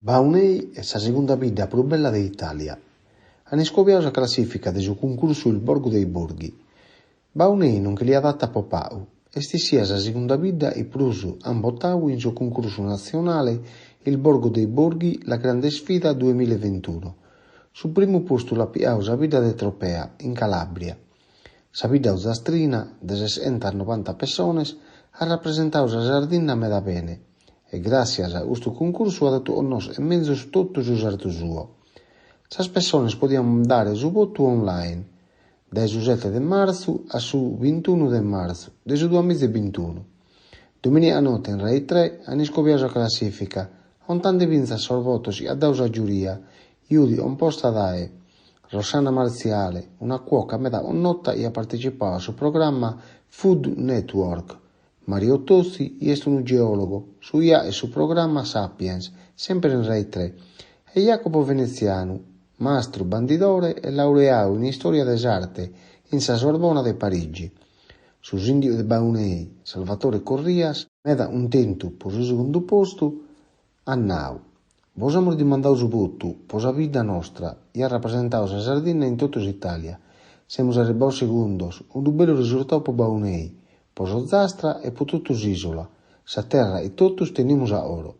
Baunei è sa segunda bidda più bella d'Italia. Han scopiato sa classifica de su concursu Il Borgu dei Borghi. Baunei non che li adatta popau, e sti sia sa segunda bidda i prus han votau in su concursu nazionale Il Borgu dei Borghi la grande sfida 2021. Su primu postu la piau sa bidda de Tropea, in Calabria. Sa bidda usastrina, de 690 persones, ha rappresentau sa Sardegna meda bene, e gracias a questo concurso ha dato onnos e mezzo tutto su sardu suo. Sas persones podiam dare su voto online, dai su 7 de marzo a su 21 de marzo, de su 2021. Domenica notte in Rai 3 han scopiato la classifica, on tante vinza sul voto si ha dato sa giuria, Iudi on posta dae, Rossana Marziale, una cuoca metà onnotta e ha partecipato al programma Food Network. Mario Tozzi è un geologo, su IA e su programma Sapiens, sempre in Rai 3, e Jacopo Veneziano, mastro bandidore e laureato in storia des arte in sa Sorbona de Parigi. Su Sindio de Baunei, Salvatore Corrias, meda un tento per il secondo posto a Nau. Vos amor di mandare su voto per la vita nostra e ha rappresentato sa Sardegna in tutta Italia. Siamo arrivati secondos, un bello risultato per Baunei, per Zastra e per tutta l'isola. Sa terra e totus tenimus a oro.